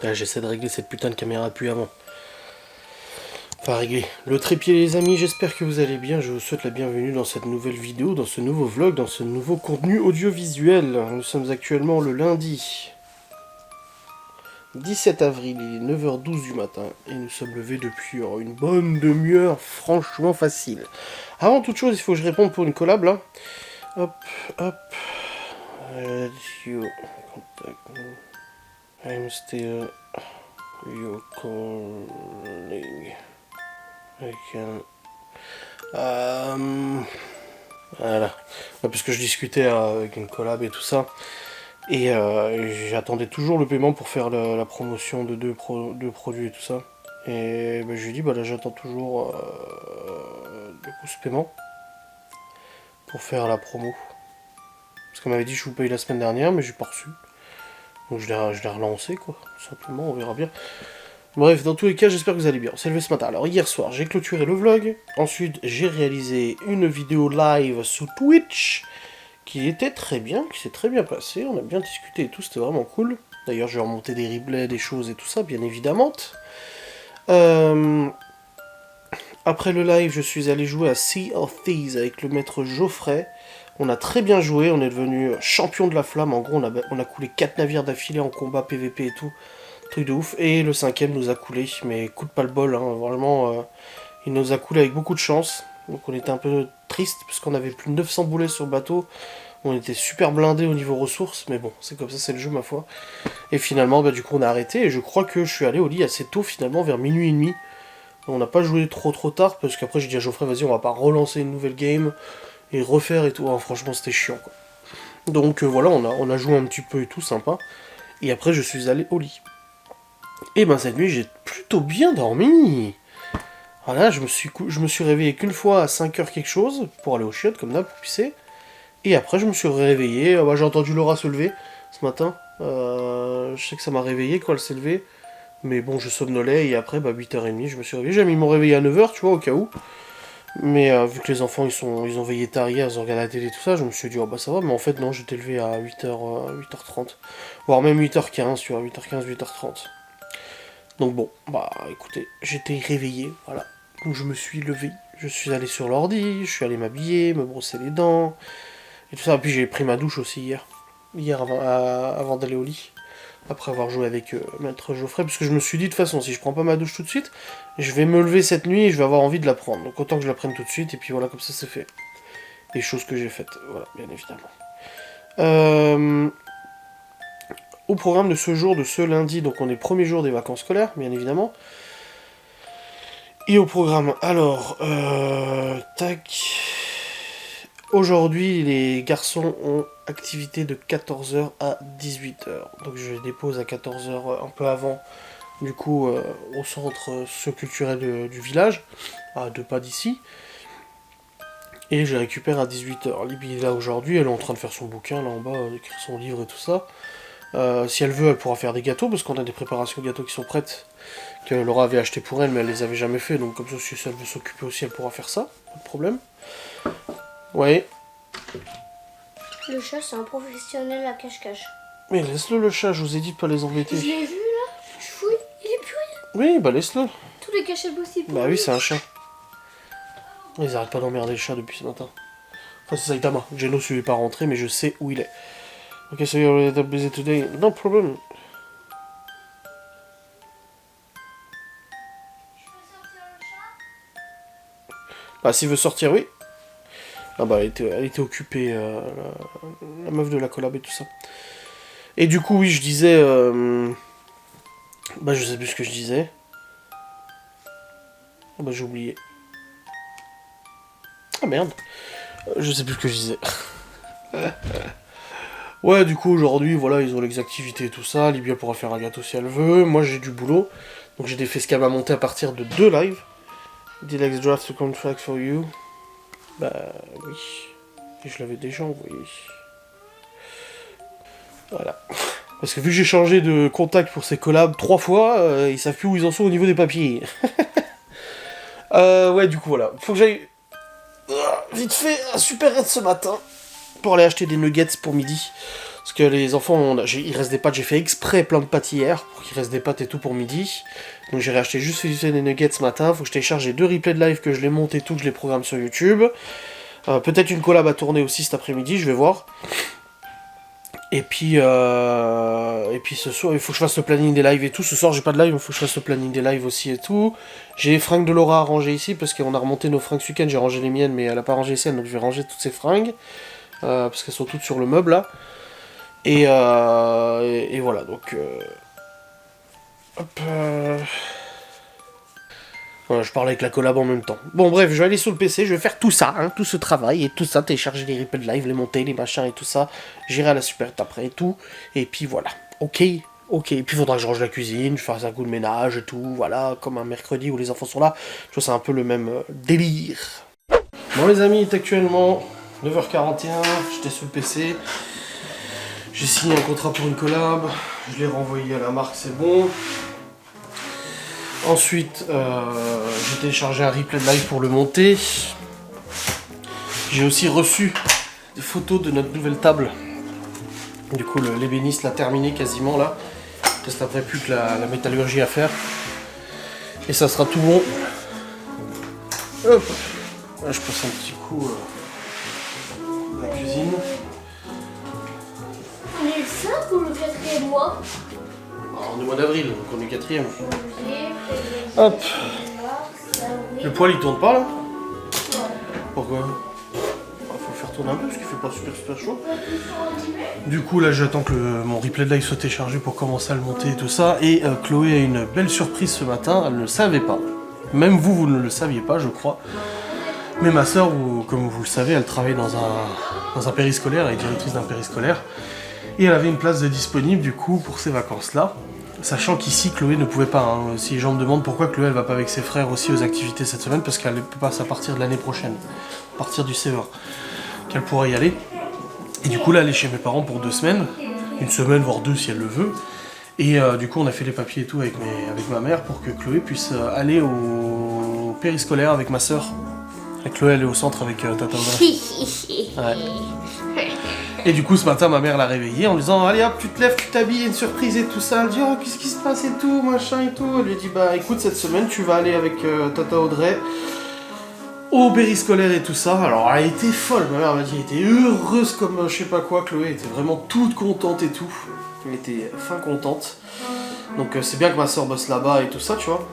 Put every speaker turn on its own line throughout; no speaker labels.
Là, j'essaie de régler cette putain de caméra puissamment. Enfin, régler. Le trépied, les amis, j'espère que vous allez bien. Je vous souhaite la bienvenue dans cette nouvelle vidéo, dans ce nouveau vlog, dans ce nouveau contenu audiovisuel. Nous sommes actuellement le lundi 17 avril, il est 9h12 du matin, et nous sommes levés depuis une bonne demi-heure, franchement facile. Avant toute chose, il faut que je réponde pour une collab, là. Hop, hop. Radio, contact. I'm still your calling. I can... Voilà. Parce que je discutais avec une collab et tout ça. Et j'attendais toujours le paiement pour faire la promotion de deux produits et tout ça. Et je lui ai dit, bah là j'attends toujours du coup ce paiement pour faire la promo. Parce qu'on m'avait dit je vous paye la semaine dernière, mais j'ai pas reçu. Donc je l'ai relancé quoi, tout simplement, on verra bien. Bref, dans tous les cas, j'espère que vous allez bien. On s'est levé ce matin. Alors hier soir, j'ai clôturé le vlog. Ensuite, j'ai réalisé une vidéo live sous Twitch qui était très bien, qui s'est très bien passé. On a bien discuté et tout, c'était vraiment cool. D'ailleurs, je vais remonter des replays, des choses et tout ça, bien évidemment. Après le live, je suis allé jouer à Sea of Thieves avec le maître Geoffrey. On a très bien joué, on est devenu champion de la flamme. En gros, on a coulé 4 navires d'affilée en combat PVP et tout. Truc de ouf. Et le 5ème nous a coulé, mais coup de pas le bol, hein. Vraiment, il nous a coulé avec beaucoup de chance. Donc on était un peu triste, parce qu'on avait plus de 900 boulets sur le bateau. On était super blindés au niveau ressources, mais bon, c'est comme ça, c'est le jeu, ma foi. Et finalement, du coup, on a arrêté, et je crois que je suis allé au lit assez tôt, finalement, vers minuit et demi. On n'a pas joué trop tard, parce qu'après j'ai dit à Geoffrey, vas-y, on va pas relancer une nouvelle game, et refaire et tout. Oh, franchement, c'était chiant, quoi. Donc voilà, on a joué un petit peu et tout, sympa. Et après, je suis allé au lit. Et cette nuit, j'ai plutôt bien dormi. Voilà, je me suis réveillé qu'une fois à 5h quelque chose, pour aller aux chiottes, comme d'hab, pour pisser. Et après, je me suis réveillé. J'ai entendu Laura se lever ce matin. Je sais que ça m'a réveillé quand elle s'est levée. Mais bon, je somnolais, et après, 8h30, je me suis réveillé. J'ai mis mon réveil à 9h, tu vois, au cas où. Mais vu que les enfants, ils ont veillé tard hier, ils ont regardé la télé et tout ça, je me suis dit, ça va. Mais en fait, non, j'étais levé à 8h30. Voire même 8h15, tu vois, 8h15, 8h30. Donc bon, écoutez, j'étais réveillé, voilà. Donc je me suis levé, je suis allé sur l'ordi, je suis allé m'habiller, me brosser les dents, et tout ça. Et puis j'ai pris ma douche aussi hier avant d'aller au lit, après avoir joué avec Maître Geoffrey, parce que je me suis dit, de toute façon, si je prends pas ma douche tout de suite, je vais me lever cette nuit et je vais avoir envie de la prendre. Donc autant que je la prenne tout de suite, et puis voilà, comme ça c'est fait. Des choses que j'ai faites, voilà, bien évidemment. Au programme de ce jour, de ce lundi, donc on est le premier jour des vacances scolaires, bien évidemment. Et au programme, alors, tac. Aujourd'hui, les garçons ont activité de 14h à 18h. Donc je les dépose à 14h, un peu avant, du coup, au centre socio-culturel du village, à 2 pas d'ici. Et je les récupère à 18h. Libby est là aujourd'hui, elle est en train de faire son bouquin, là en bas, écrire son livre et tout ça. Si elle veut, elle pourra faire des gâteaux, parce qu'on a des préparations de gâteaux qui sont prêtes, que Laura avait acheté pour elle, mais elle les avait jamais fait, donc comme ça, si elle veut s'occuper aussi, elle pourra faire ça, pas de problème. Ouais.
Le chat, c'est un professionnel à cache-cache.
Mais laisse-le, le chat, je vous ai dit de pas les embêter.
Je l'ai vu là, je fouille, il est plus rien.
Oui, laisse-le.
Tous les cachets possibles.
Oui, c'est un chat. Ils arrêtent pas d'emmerder le chat depuis ce matin. Enfin, c'est Saitama. Geno ne pas rentrer, mais je sais où il est. Ok, so you're already busy today. No problem. S'il veut sortir, oui. Elle était occupée, la meuf de la collab et tout ça. Et du coup, oui, je disais... je sais plus ce que je disais. J'ai oublié. Ah merde. Je sais plus ce que je disais. Ouais, du coup, aujourd'hui, voilà, ils ont les activités et tout ça. Libya pourra faire un gâteau si elle veut. Moi, j'ai du boulot. Donc, j'ai des facecam à monter à partir de 2 lives. Deluxe draft to contract for you. Oui. Et je l'avais déjà envoyé. Voilà. Parce que vu que j'ai changé de contact pour ces collabs 3 fois, ils savent plus où ils en sont au niveau des papiers. Ouais, du coup, voilà. Faut que j'aille... vite fait, un super raid ce matin. Pour aller acheter des nuggets pour midi. Parce que les enfants, il reste des pâtes, j'ai fait exprès plein de pâtes hier, pour qu'il reste des pâtes et tout pour midi. Donc j'ai racheté juste des nuggets ce matin, faut que je télécharge les 2 replays de live, que je les monte et tout, que je les programme sur YouTube. Peut-être une collab à tourner aussi cet après-midi, je vais voir. Et puis ce soir, il faut que je fasse le planning des lives et tout. Ce soir, j'ai pas de live, il faut que je fasse le planning des lives aussi et tout. J'ai les fringues de Laura à ranger ici, parce qu'on a remonté nos fringues ce week-end, j'ai rangé les miennes, mais elle a pas rangé les siennes, donc je vais ranger toutes ces fringues. Parce qu'elles sont toutes sur le meuble, là. Et voilà, donc... Voilà, je parle avec la collab en même temps. Bon, bref, je vais aller sur le PC, je vais faire tout ça, hein, tout ce travail et tout ça, télécharger les replays de live, les monter, les machins et tout ça. J'irai à la Super après et tout. Et puis voilà. Ok. Et puis il faudra que je range la cuisine, je fasse un coup de ménage et tout. Voilà, comme un mercredi où les enfants sont là. Je vois, c'est un peu le même délire. Bon, les amis, il est actuellement 9h41. J'étais sur le PC. J'ai signé un contrat pour une collab. Je l'ai renvoyé à la marque, c'est bon. Ensuite, j'ai téléchargé un replay de live pour le monter. J'ai aussi reçu des photos de notre nouvelle table. Du coup, l'ébéniste l'a terminé quasiment là. Il reste après plus que la métallurgie à faire. Et ça sera tout bon. Hop. Là, je passe un petit coup dans la cuisine.
On est le 5 ou le 4e mois?
On est au mois d'avril, donc on est 4e. Hop. Le poêle il tourne pas là? Pourquoi? Faut le faire tourner un peu parce qu'il fait pas super chaud. Du coup là j'attends que mon replay de live soit téléchargé pour commencer à le monter et tout ça. Et Chloé a une belle surprise ce matin, elle ne le savait pas. Même vous ne le saviez pas je crois. Mais ma soeur, comme vous le savez, elle travaille dans un périscolaire, elle est directrice d'un périscolaire. Et elle avait une place de disponible du coup pour ces vacances là. Sachant qu'ici Chloé ne pouvait pas, hein. Si les gens me demandent pourquoi Chloé elle va pas avec ses frères aussi aux activités cette semaine, parce qu'elle passe à partir de l'année prochaine, à partir du CE1, qu'elle pourra y aller. Et du coup là elle est chez mes parents pour 2 semaines, une semaine voire 2 si elle le veut. Et du coup on a fait les papiers et tout avec ma mère pour que Chloé puisse aller au périscolaire avec ma soeur. Et Chloé elle est au centre avec Tata Audrey. Ouais. Et du coup ce matin ma mère l'a réveillée en lui disant allez hop tu te lèves, tu t'habilles, il y a une surprise et tout ça. Elle dit oh qu'est-ce qui se passe et tout, machin et tout. Elle lui dit bah écoute cette semaine tu vas aller avec Tata Audrey au périscolaire et tout ça. Alors elle était folle, ma mère m'a dit elle était heureuse comme je sais pas quoi. Chloé était vraiment toute contente et tout. Elle était fin contente. Donc c'est bien que ma soeur bosse là-bas et tout ça tu vois.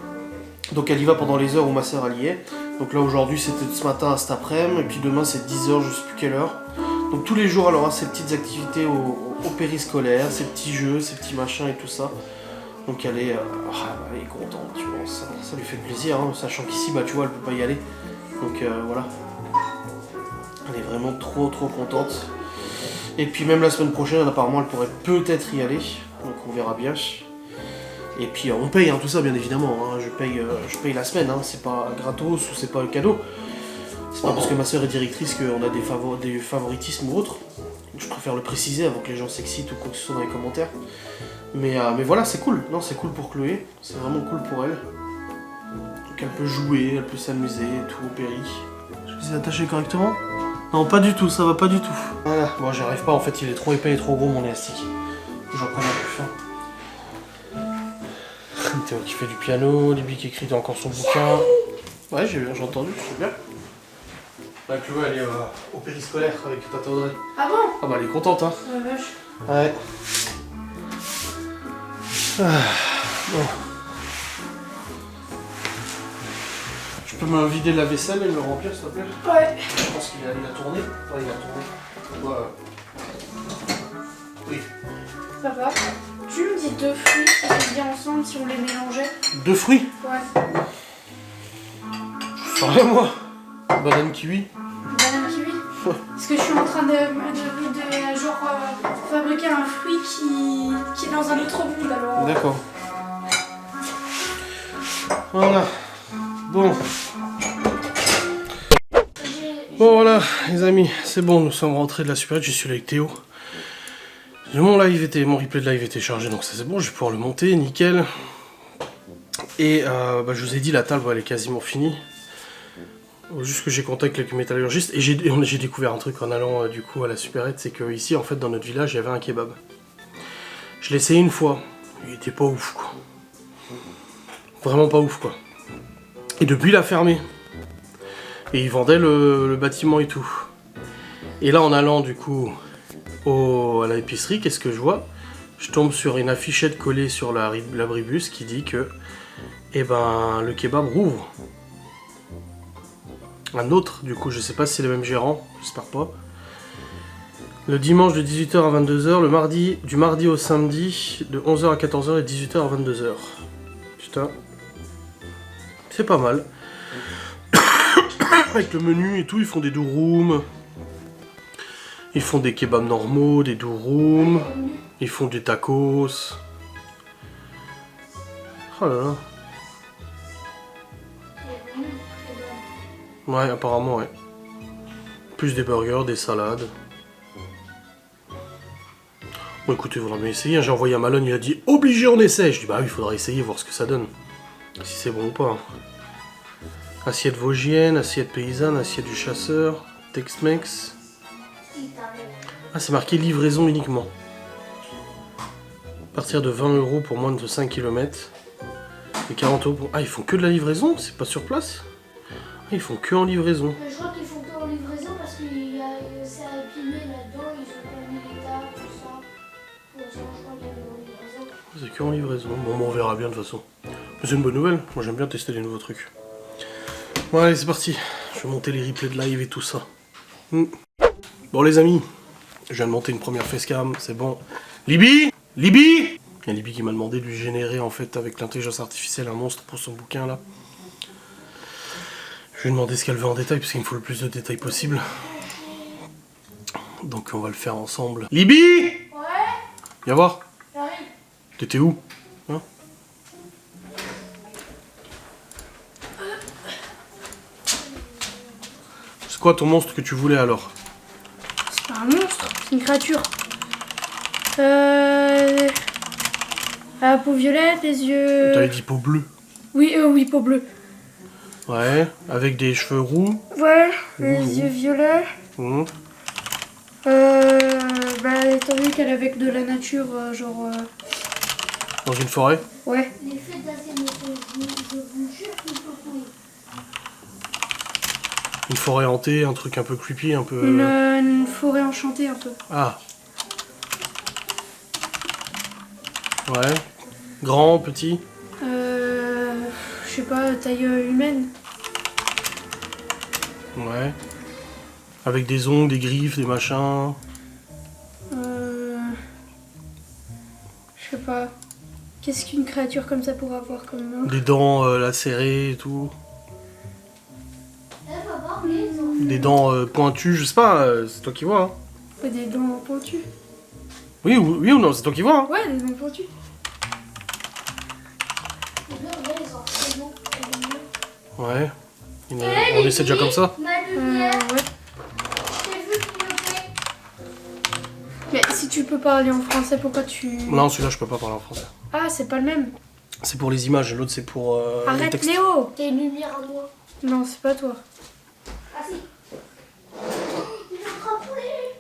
Donc elle y va pendant les heures où ma soeur elle y est. Donc là aujourd'hui c'était ce matin à cet après-midi et puis demain c'est 10h je sais plus quelle heure. Donc tous les jours elle aura ses petites activités au périscolaire, ses petits jeux, ses petits machins et tout ça. Donc elle est contente, tu vois, ça lui fait plaisir, hein, sachant qu'ici bah tu vois elle peut pas y aller. Donc voilà. Elle est vraiment trop contente. Et puis même la semaine prochaine apparemment elle pourrait peut-être y aller. Donc on verra bien. Et puis on paye hein, tout ça bien évidemment, hein. Je paye la semaine, hein. C'est pas gratos ou c'est pas un cadeau. C'est pas parce que ma soeur est directrice qu'on a des favoritismes ou autre. Je préfère le préciser avant que les gens s'excitent ou quoi que ce soit dans les commentaires. Mais voilà, c'est cool. Non, c'est cool pour Chloé. C'est vraiment cool pour elle. Donc elle peut jouer, elle peut s'amuser, tout au péri. Je les ai attachés correctement? Non, pas du tout, ça va pas du tout. Voilà, bon j'y arrive pas en fait, il est trop épais et trop gros mon élastique. J'en prends un plus fin. Théo qui fait du piano, Libby qui écrit encore son bouquin. Ouais, j'ai entendu, c'est bien. Là, Chloé, elle est au périscolaire avec Tata Audrey.
Ah bon?
Ah bah elle est contente, hein.
Oh la vache.
Ouais. Bon. Tu peux me vider la vaisselle et me le remplir, s'il te plaît?
Ouais.
Je pense qu'il a tourné. Ouais, il a tourné. Ouais. Oui.
Papa, tu me dis 2 fruits qui sont bien ensemble si on les mélangeait?
2 fruits?
Ouais.
Je sais rien, moi. Banane kiwi.
Banane kiwi?
Ouais.
Parce que je suis en train de fabriquer un fruit qui est dans un autre monde alors.
D'accord. Voilà. Bon. Bon voilà, les amis, c'est bon, nous sommes rentrés de la supérette, je suis là avec Théo. Mon replay de live était chargé, donc ça c'est bon, je vais pouvoir le monter, nickel. Et je vous ai dit, la table elle est quasiment finie. Juste que j'ai contact avec le métallurgiste et j'ai découvert un truc en allant du coup à la supérette, c'est que ici en fait dans notre village il y avait un kebab. Je l'ai essayé une fois, il était pas ouf quoi. Vraiment pas ouf quoi. Et depuis il a fermé. Et il vendait le bâtiment et tout. Et là en allant du coup à l'épicerie, qu'est-ce que je vois? Je tombe sur une affichette collée sur l'abribus qui dit que eh ben, le kebab rouvre. Un autre, du coup, je sais pas si c'est les mêmes gérants, j'espère pas. Le dimanche de 18h à 22h, du mardi au samedi de 11h à 14h et 18h à 22h. Putain. C'est pas mal. Avec le menu et tout, ils font des durum. Ils font des kebabs normaux, des durum. Ils font des tacos. Oh là là. Ouais, apparemment, ouais. Plus des burgers, des salades. Bon, écoutez, il faudra bien essayer. J'ai envoyé à Malone, il a dit obligé, on essaie. Je dis bah oui, il faudra essayer, voir ce que ça donne. Si c'est bon ou pas. Assiette vosgienne, assiette paysanne, assiette du chasseur, Tex-Mex. Ah, c'est marqué livraison uniquement. À partir de 20 € pour moins de 5 km. Et 40 € pour. Ah, ils font que de la livraison? C'est pas sur place? Ah, ils font que en livraison.
Je crois qu'ils font que en livraison parce que c'est imprimé là-dedans, ils ont pas mis l'état, tout ça. Pour ça, je crois qu'il y avait en livraison.
C'est que en livraison. Bon, on verra bien de toute façon. Mais c'est une bonne nouvelle. Moi, j'aime bien tester les nouveaux trucs. Bon, allez, c'est parti. Je vais monter les replays de live et tout ça. Bon, les amis, je viens de monter une première facecam, c'est bon. Libby! Libby! Il y a Libby qui m'a demandé de lui générer, en fait, avec l'intelligence artificielle, un monstre pour son bouquin, là. Je lui ai demandé ce qu'elle veut en détail, parce qu'il me faut le plus de détails possible. Donc, on va le faire ensemble. Libby!
Ouais,
Viens voir.
j'arrive.
T'étais où? Hein? C'est quoi ton monstre que tu voulais, alors?
C'est pas un monstre, c'est une créature. La peau violette, les yeux.
T'avais dit peau bleue.
Oui, peau bleue.
Ouais, avec des cheveux roux.
Ouais, les
Roux.
yeux violets.
Mmh.
Étant donné qu'elle est avec de la nature,
Dans une forêt.
Ouais.
L'effet d'assainissement, je vous jure qu'il faut courir.
Une forêt hantée, un truc un peu creepy, un peu...
Une forêt enchantée un peu.
Ah. Ouais. Grand, petit.
Je sais pas, taille humaine.
Ouais. Avec des ongles, des griffes, des machins.
Je sais pas. Qu'est-ce qu'une créature comme ça pourrait avoir comme nom?
Des dents lacérées et tout.
Elle va voir les enfants.
Des dents pointues, je sais pas, c'est toi qui vois. Hein.
Ouais, des dents pointues.
Oui ou non, c'est toi qui vois. Hein.
Ouais, des dents pointues.
Les enfants,
Ouais. On essaie déjà comme ça.
ma lumière,
Ouais.
j'ai vu clignoter.
Mais si tu peux parler en français, pourquoi tu...
Non, celui-là, je peux pas parler en français.
Ah, c'est pas le même.
C'est pour les images, l'autre c'est pour les
Arrête,
textes.
Léo.
T'as une lumière à moi.
Non, c'est pas toi.
Ah si. Il est en train de couler.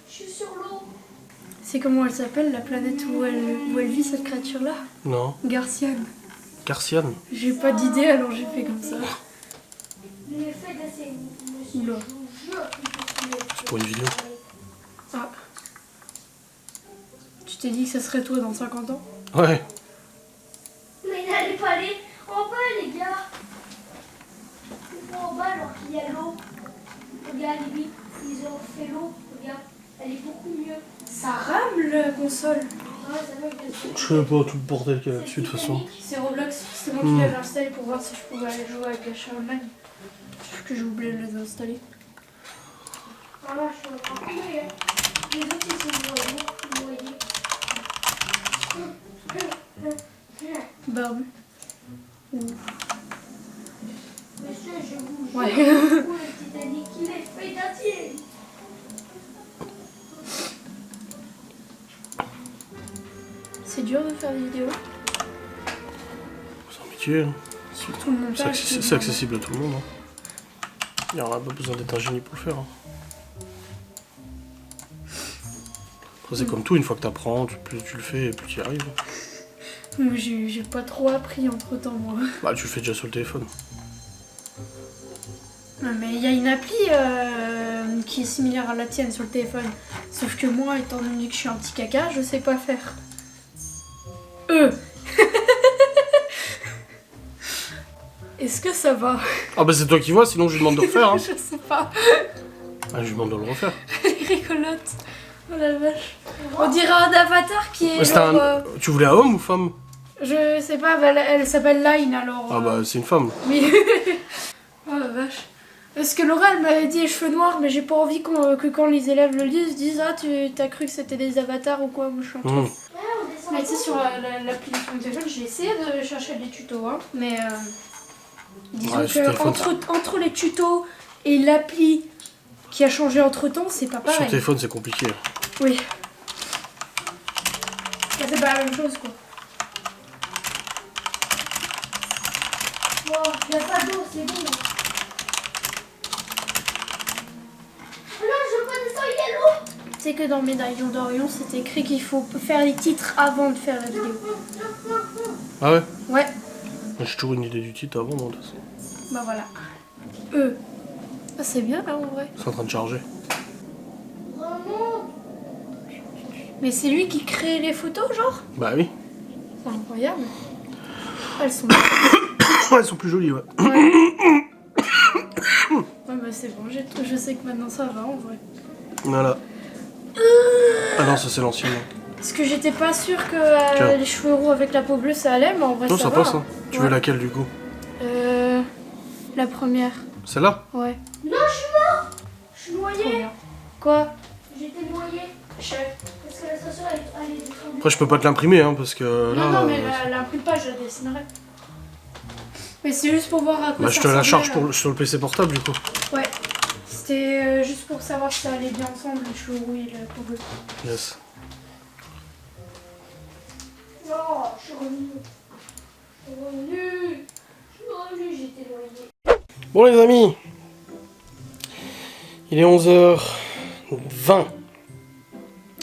Je suis sur l'eau.
C'est comment elle s'appelle, la planète où elle vit, cette créature-là?
Non.
Garciane.
Garciane.
J'ai pas d'idée, alors j'ai fait comme ça.
L'effet d'assainissement,
Oula.
je vous jure qu'il faut courir.
C'est pour une vidéo.
Ah. Tu t'es dit que ça serait toi dans 50 ans?
Ouais.
Mais n'allez pas aller en bas, les gars. Il faut en bas alors qu'il y a l'eau. Regarde, Libby, ils ont fait l'eau. Regarde, elle est beaucoup mieux.
Ça rame la console.
Ouais, ça va bien sûr.
Je sais pas tout le bordel qu'il y a là-dessus de toute façon.
C'est Roblox, c'était moi qui l'avais installé pour voir si je pouvais aller jouer avec la Charlemagne. Sauf que j'ai oublié de les installer.
Ah là, je suis en train de couler. Les autres, ils sont noyés.
Barbu.
Monsieur, je vous jure,
Ouais.
le Titanic, il est fait d'acier.
C'est dur de faire des vidéos.
C'est un métier. Hein.
Surtout le montage.
C'est accessible à tout le monde. Hein. Il n'y aura pas besoin d'être un génie pour le faire. Hein. Après, c'est comme tout, une fois que t'apprends, plus tu le fais, plus tu y arrives.
J'ai pas trop appris entre temps, moi.
Bah, tu le fais déjà sur le téléphone.
Non, mais il y a une appli qui est similaire à la tienne sur le téléphone. Sauf que moi, étant donné que je suis un petit caca, je sais pas faire. Est-ce que ça va?
Ah bah c'est toi qui vois, sinon je lui demande de refaire. Hein.
Je sais pas.
Ah, je lui demande de le refaire.
Elle est rigolote. Oh la vache. On dirait un avatar qui est genre...
Tu voulais un homme ou femme?
Je sais pas, bah, elle s'appelle Line alors...
Ah bah c'est une femme.
Oui. Oh la vache. Parce que Laura, elle m'avait dit les cheveux noirs, mais j'ai pas envie que quand les élèves le lisent, disent ah tu t'as cru que c'était des avatars ou quoi, machin. Mais tu sais, sur l'application de téléphone, j'ai essayé de chercher des tutos, hein, mais disons que entre les tutos et l'appli qui a changé entre temps, c'est pas pareil.
Sur téléphone c'est compliqué.
Oui. Bah, c'est pas la même chose quoi.
Wow, il n'y a pas d'eau, c'est bon.
Tu sais que dans Médaillon d'Orion, c'est écrit qu'il faut faire les titres avant de faire la vidéo.
Ah ouais?
Ouais.
J'ai toujours une idée du titre avant, non, de toute façon.
Bah voilà. Ah, c'est bien là en vrai.
C'est en train de charger.
Vraiment?
Mais c'est lui qui crée les photos, genre?
Bah oui.
C'est incroyable. Elles sont...
Elles sont plus jolies, ouais.
Ouais, bah c'est bon, je sais que maintenant ça va en vrai.
Voilà. Ah non, ça c'est l'ancien.
Parce que j'étais pas sûre que les cheveux roux avec la peau bleue ça allait, mais en vrai
Non,
ça
ça
va.
passe, hein. Tu veux laquelle du coup?
La première.
Celle-là?
Ouais.
Non, je suis mort. Je suis
Trop
noyée.
bien. Quoi?
J'étais noyée. Parce que la station, elle est tombée.
Après, je peux pas te l'imprimer, hein, parce que là.
Non, mais l'imprime pas, je la dessinerai. Mais c'est juste pour voir à quoi
Bah,
ça
je te la charge
ressemblait,
sur le PC portable du coup.
Ouais. C'était juste pour savoir si ça allait bien ensemble, les cheveux roux et la peau bleue.
Yes.
Non, je suis revenue. J'étais noyée.
Bon, les amis. Il est 11h20.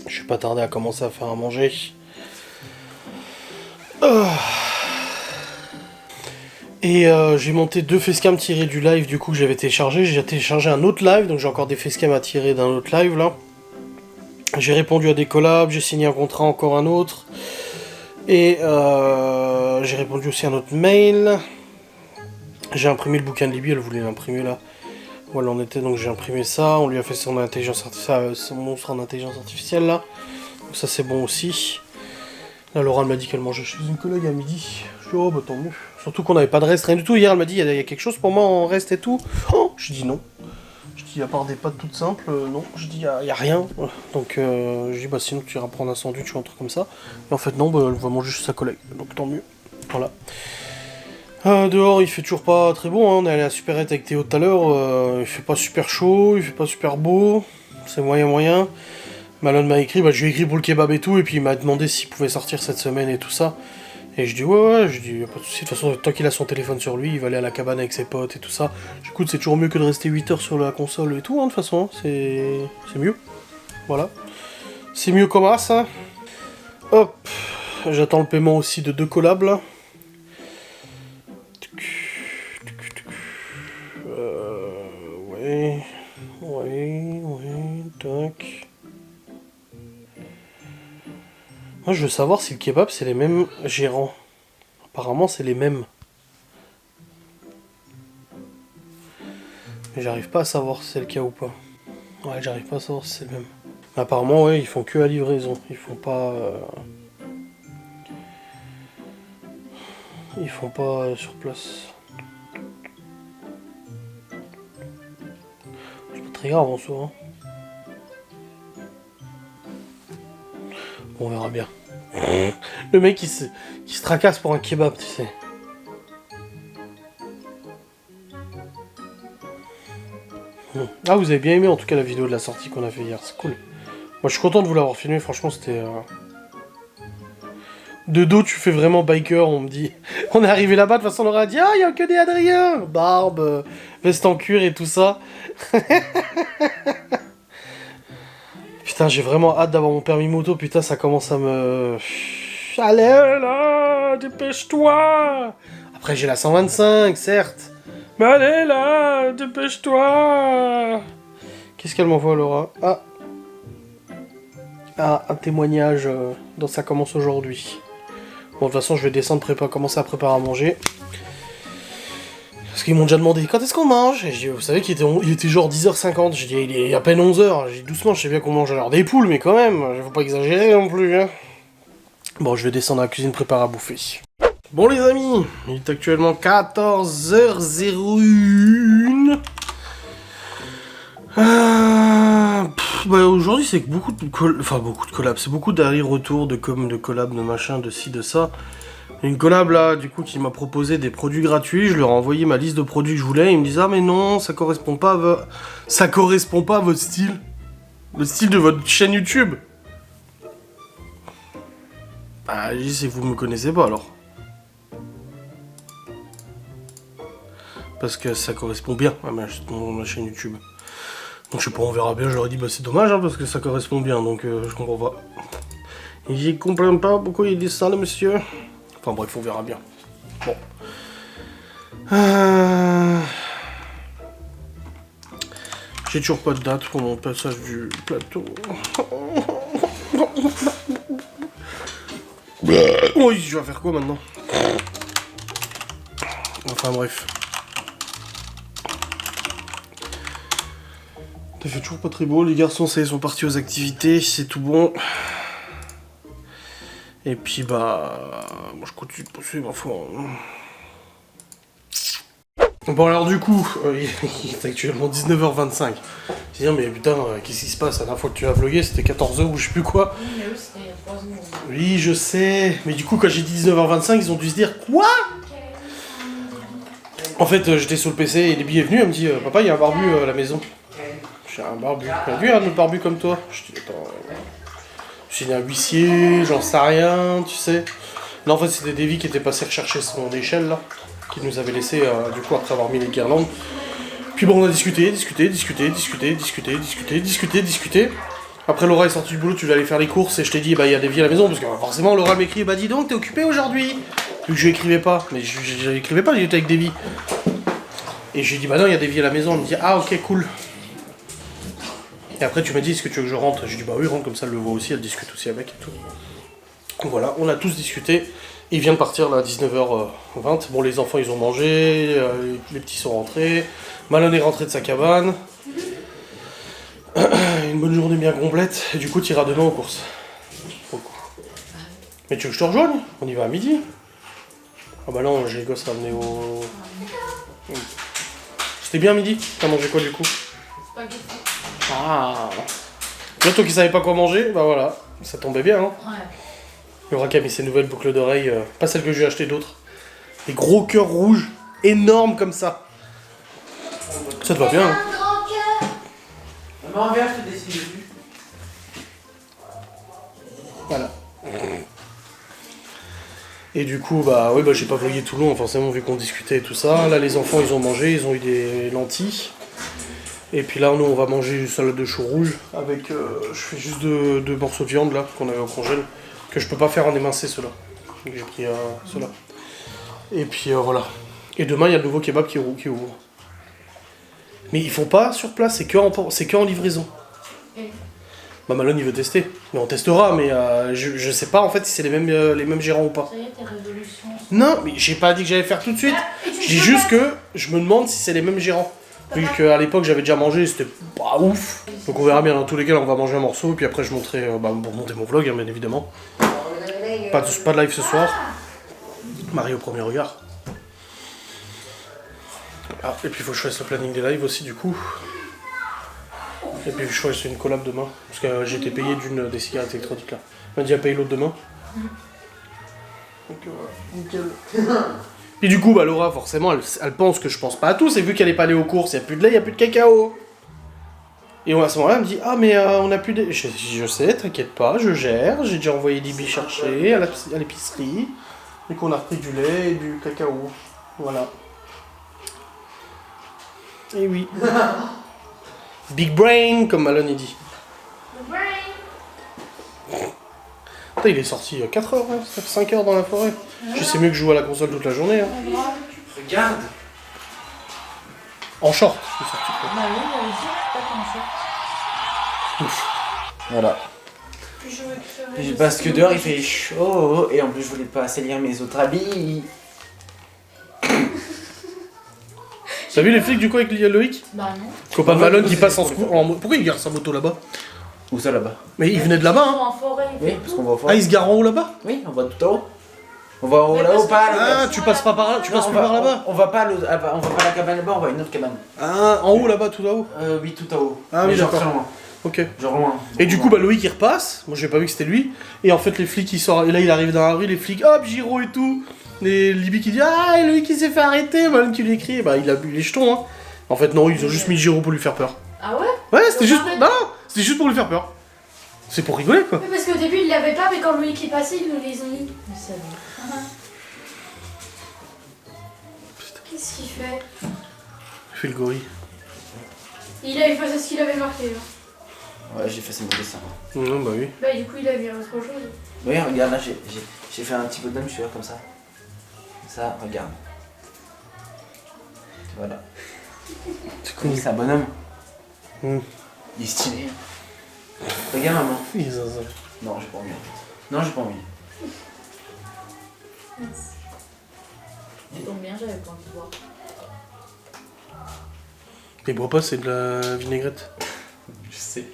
Je suis pas tardé à commencer à faire à manger. Et j'ai monté 2 facecams tirés du live du coup que j'avais téléchargé. J'ai téléchargé un autre live, donc j'ai encore des facecams à tirer d'un autre live là. J'ai répondu à des collabs, j'ai signé un contrat, encore un autre. Et j'ai répondu aussi à un autre mail. J'ai imprimé le bouquin de Libye, elle voulait l'imprimer là. Où elle en était, donc j'ai imprimé ça. On lui a fait son intelligence artificielle, son monstre en intelligence artificielle là. Donc ça c'est bon aussi. Là Laura m'a dit qu'elle mangeait chez une collègue à midi. Je dis oh bah tant mieux. Surtout qu'on n'avait pas de reste, rien du tout. Hier elle m'a dit il y a quelque chose pour moi en reste et tout. Oh, je dis non. Je dis à part des pâtes toutes simples, non. Je dis il y a rien. Donc je dis bah sinon tu iras prendre un sandwich ou un truc comme ça. Et en fait non, bah, elle va manger chez sa collègue. Donc tant mieux. Voilà. Dehors il fait toujours pas très bon, hein. On est allé à Supérette avec Théo tout à l'heure, il fait pas super chaud, il fait pas super beau, c'est moyen. Malone m'a écrit, bah je lui ai écrit pour le kebab et tout, et puis il m'a demandé s'il pouvait sortir cette semaine et tout ça. Et je dis ouais, je dis y a pas de soucis, de toute façon tant qu'il a son téléphone sur lui, il va aller à la cabane avec ses potes et tout ça. J'écoute, c'est toujours mieux que de rester 8 heures sur la console et tout, hein, de toute façon, c'est mieux. Voilà. C'est mieux comme as, hein. Hop, j'attends le paiement aussi de 2 collabs là. Ouais, tac. Moi je veux savoir si le kebab c'est les mêmes gérants. Apparemment c'est les mêmes. Mais j'arrive pas à savoir si c'est le cas ou pas. Ouais, j'arrive pas à savoir si c'est le même. Mais apparemment ouais, ils font que à livraison. Ils font pas... Ils font pas sur place. C'est grave en soi. Hein. Bon, on verra bien. Le mec qui se tracasse pour un kebab, tu sais. Ah, vous avez bien aimé en tout cas la vidéo de la sortie qu'on a fait hier, c'est cool. Moi je suis content de vous l'avoir filmé, franchement c'était... De dos, tu fais vraiment biker, on me dit. On est arrivé là-bas, de toute façon, on leur a dit « Ah, il y a que des Adrien !» Barbe, veste en cuir et tout ça. Putain, j'ai vraiment hâte d'avoir mon permis moto. Putain, ça commence à me... Allez là, dépêche-toi. Après, j'ai la 125, certes. Mais allez là, dépêche-toi. Qu'est-ce qu'elle m'envoie, Laura? Ah, un témoignage dont ça commence aujourd'hui. Bon, de toute façon, je vais descendre, commencer à préparer à manger. Parce qu'ils m'ont déjà demandé quand est-ce qu'on mange. Et j'ai dit, vous savez qu'il était genre 10h50. J'ai dit, il est à peine 11h. J'ai dit, doucement, je sais bien qu'on mange à l'heure des poules, mais quand même, faut pas exagérer non plus. Hein. Bon, je vais descendre à la cuisine, préparer à bouffer. Bon, les amis, il est actuellement 14h01. Aujourd'hui, c'est beaucoup de collabs. C'est beaucoup d'aller-retour, de collabs, de machin, de ci, de ça. Une collab là, du coup, qui m'a proposé des produits gratuits. Je leur ai envoyé ma liste de produits que je voulais. Ils me disent ah mais non, ça correspond pas à votre style, le style de votre chaîne YouTube. Bah, je dis c'est vous me connaissez pas alors. Parce que ça correspond bien à ma chaîne YouTube. Donc je sais pas, on verra bien. Je leur ai dit bah c'est dommage hein, parce que ça correspond bien. Donc je comprends pas. Et j'y comprends pas pourquoi ils disent ça le monsieur. Enfin bref, on verra bien. Bon. J'ai toujours pas de date pour mon passage du plateau. Oui, je vais faire quoi maintenant? Enfin bref. Ça fait toujours pas très beau. Les garçons, ça, ils sont partis aux activités. C'est tout bon. Et puis bah... moi je continue de pousser ma foi. Bon alors du coup, il est actuellement 19h25. Je dis mais putain, qu'est-ce qui se passe? La dernière fois que tu as vlogué, c'était 14h ou je sais plus quoi.
Oui, mais eux, c'était il y a 3 jours.
Oui, je sais. Mais du coup, quand j'ai dit 19h25, ils ont dû se dire quoi? En fait, j'étais sur le PC et Libby est venue, elle me dit papa, il y a un barbu à la maison. J'ai un barbu. T'as vu un autre barbu comme toi? Je dis attends... J'ai un huissier, j'en sais rien, tu sais. Là en fait c'était Davy qui était passé rechercher son échelle là, qui nous avait laissé du coup après avoir mis les guirlandes. Puis bon on a discuté. Après Laura est sortie du boulot, tu vas aller faire les courses et je t'ai dit bah il y a Davy à la maison parce que forcément Laura m'écrit bah dis donc t'es occupé aujourd'hui. Vu que je écrivais pas, mais je écrivais pas, j'étais avec Davy. Et j'ai dit bah non il y a Davy à la maison, elle me dit ah ok cool. Et après tu m'as dit est-ce que tu veux que je rentre? J'ai dit bah oui rentre comme ça elle le voit aussi, elle discute aussi avec et tout. Voilà, on a tous discuté. Il vient de partir là à 19h20. Bon les enfants ils ont mangé, les petits sont rentrés. Malone est rentré de sa cabane. Une bonne journée bien complète. Et du coup tu iras demain aux courses. Mais tu veux que je te rejoigne? On y va à midi. Ah bah non, j'ai les gosses à amener au... C'était bien à midi? T'as mangé quoi du coup?
Spaghetti.
Ah. Là, toi qui savais pas quoi manger, bah voilà, ça tombait bien. Hein.
Ouais.
Laura qui a mis ses nouvelles boucles d'oreilles, pas celles que je lui ai achetées d'autres. Des gros cœurs rouges, énormes comme ça. Ça te va bien. Hein.
Un grand cœur.
Maman, viens, je te dessine dessus.
Voilà. Et du coup, bah oui, bah j'ai pas vlogué tout le long, forcément, vu qu'on discutait et tout ça. Là, les enfants, ils ont mangé, ils ont eu des lentilles. Et puis là, nous, on va manger une salade de choux rouges avec... je fais juste deux morceaux de viande, là, qu'on avait au congèle, que je peux pas faire en émincé, ceux-là. Donc j'ai pris ceux-là. Et puis voilà. Et demain, il y a le nouveau kebab qui ouvre. Mais ils font pas sur place, c'est que en livraison. Bah Malone, il veut tester. Mais on testera, mais je sais pas, en fait, si c'est les mêmes gérants ou pas.
Ça y est, tes résolutions.
Non, mais j'ai pas dit que j'allais faire tout de suite. Je dis juste que je me demande si c'est les mêmes gérants. Vu qu'à l'époque j'avais déjà mangé, c'était pas ouf. Donc on verra bien, dans tous les cas on va manger un morceau et puis après je montrerai pour monter mon vlog hein, bien évidemment. Pas de live ce soir. Marie au premier regard. Ah, et puis il faut que je fasse le planning des lives aussi du coup. Et puis je fasse une collab demain. Parce que j'ai été payé d'une des cigarettes électroniques là. On m'a dit à payer l'autre demain. Donc nickel. Et du coup, bah Laura, forcément, elle pense que je pense pas à tout. C'est vu qu'elle est pas allée aux courses, il n'y a plus de lait, il n'y a plus de cacao. Et à ce moment-là, elle me dit, ah mais on a plus de... Je sais, t'inquiète pas, je gère, j'ai déjà envoyé Libby chercher à l'épicerie, et qu'on a repris du lait et du cacao. Voilà. Et oui. Big brain, comme Malone il dit. Putain, il est sorti 4 heures, hein, 5 heures dans la forêt. Je sais mieux que je joue à la console toute la journée. Hein.
Regarde.
En short, je suis sorti. Quoi.
Bah oui, il avait dit, pas comme ça.
Voilà. Parce que dehors il fait chaud et en plus je voulais pas salir mes autres habits.
T'as vu les flics du coup avec Loïc?
Bah non.
Copain de Malone qui passe en scooter. Pourquoi il garde sa moto là-bas?
Où ça là-bas?
Mais il venait de là-bas, hein?
En forêt.
Oui, parce qu'on va au fond.
Ah, il se gare en haut là-bas?
Oui, on va tout en haut. On va en haut
Mais
là-haut,
parce
pas
que-
là.
Ah, tu passes pas par là, tu passes
on
plus
va,
par là-bas?
on va pas à la cabane là-bas, on va à une autre cabane.
Ah, en haut là-bas, tout là-haut?
Oui, tout en haut.
Ah
Mais
oui,
genre
d'accord.
très loin.
Ok.
Genre loin.
Et du coup, bah Loïc il repasse, moi j'ai pas vu que c'était lui, et en fait les flics ils sortent, et là il arrive dans la rue, les flics, hop, Giro et tout, et Libby qui dit, ah, Loïc il s'est fait arrêter, Malone qui lui écrit, bah il a bu les jetons, hein. En fait non, ils ont juste mis Giro pour lui faire peur.
Ah ouais?
Ouais, c'était
Ils
juste,
ont arrêté.
non, c'était juste pour lui faire peur. C'est pour rigoler quoi.
Oui, parce qu'au début, il l'avait pas, mais quand Loïc est passé, ils nous les ont mis.
Mais ça va.
Qu'est-ce qu'il fait?
Il fait le gorille.
Il a effacé ce qu'il avait marqué. Là.
Ouais, j'ai fait mon dessin.
Non, bah oui.
Bah, du coup, il a vu autre chose.
Oui, regarde là, j'ai fait un petit peu d'homme, je suis là comme ça. Ça, regarde. Voilà.
C'est
Oui, c'est un bonhomme.
Mm.
Il est stylé. Regarde maman.
Il est zinzin.
Non, j'ai pas envie. Non, j'ai pas envie.
Ça tombe bien, j'avais pas envie de voir.
Mais bois pas, c'est de la vinaigrette.
Je sais.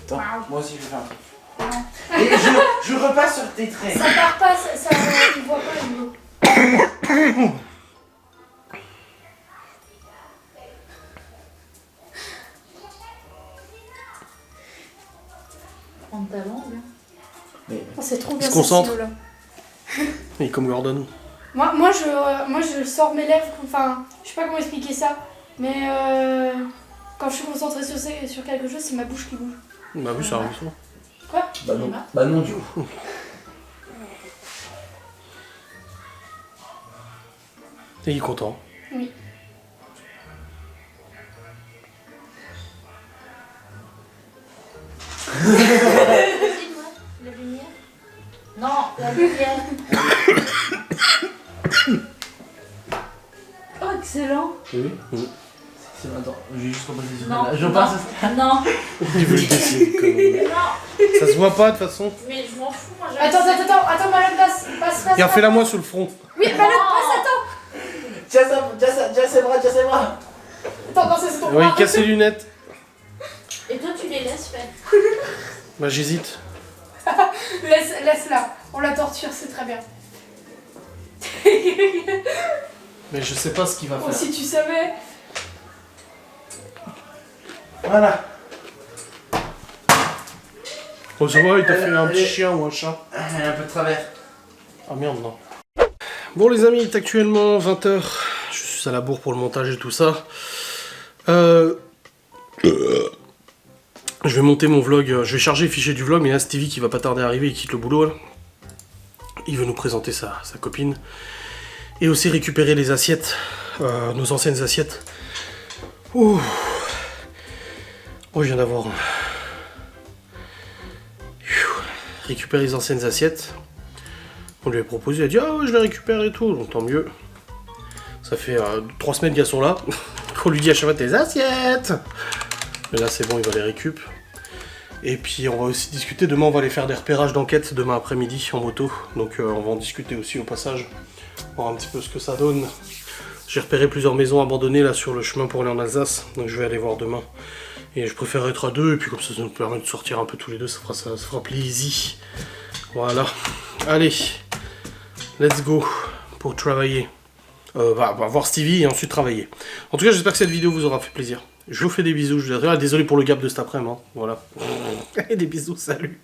Attends, moi aussi je vais faire un truc. Et je repasse sur tes traits.
Ça part pas, ça il voit pas le mot.
Prendre ta langue.
Mais
Oh, c'est trop
Il
bien
se
ce
concentre.
stylo-là.
Il est comme Gordon.
Moi, je sors mes lèvres, enfin, je sais pas comment expliquer ça, mais quand je suis concentrée sur quelque chose, c'est ma bouche qui bouge.
Bah oui, ça arrive souvent.
Quoi?
bah non. Bah non du coup.
Et il est content.
Oui.
La lumière? Non, la lumière. Oh, excellent.
Oui.
C'est attends, j'ai juste repassé sur
Non,
là. Je
non,
passe.
non,
Il veut le dessiner, comme...
non.
Ça se voit pas de toute façon.
Mais je m'en fous, moi.
Attends, Malone, passe.
Et refais-la moi sur le front.
Oui, Malone, passe, attends.
Tiens ses bras.
Attends, non, c'est ton
Oui,
bras.
casse les lunettes.
Et toi, tu les laisses faire.
Bah j'hésite.
Laisse-la, on la torture, c'est très bien.
Mais je sais pas ce qu'il va
Oh,
faire.
si tu savais.
Voilà.
Oh ça va, il t'a fait un petit chien ou un chat.
Un peu de travers.
Ah merde, non. Bon les amis, il est actuellement 20h. Je suis à la bourre pour le montage et tout ça. Je vais monter mon vlog, je vais charger le fichier du vlog, mais il y a Stevie qui va pas tarder à arriver, il quitte le boulot là. Il veut nous présenter sa copine. Et aussi récupérer les assiettes, nos anciennes assiettes. Ouh. Oh, je viens d'avoir... Récupérer les anciennes assiettes. On lui a proposé, il a dit ah ouais je les récupère et tout, donc tant mieux. Ça fait 3 semaines qu'elles sont là. On lui dit à chaque fois tes assiettes. Mais là c'est bon, il va les récup. Et puis on va aussi discuter, demain on va aller faire des repérages d'enquête demain après-midi en moto. Donc on va en discuter aussi au passage. Voir un petit peu ce que ça donne. J'ai repéré plusieurs maisons abandonnées là sur le chemin pour aller en Alsace. Donc je vais aller voir demain. Et je préfère être à deux, et puis comme ça nous permet de sortir un peu tous les deux, ça fera plaisir. Voilà. Allez, let's go pour travailler. Va voir Stevie et ensuite travailler. En tout cas, j'espère que cette vidéo vous aura fait plaisir. Je vous fais des bisous. Désolé pour le gap de cet après-midi. Hein. Voilà. Et des bisous, salut.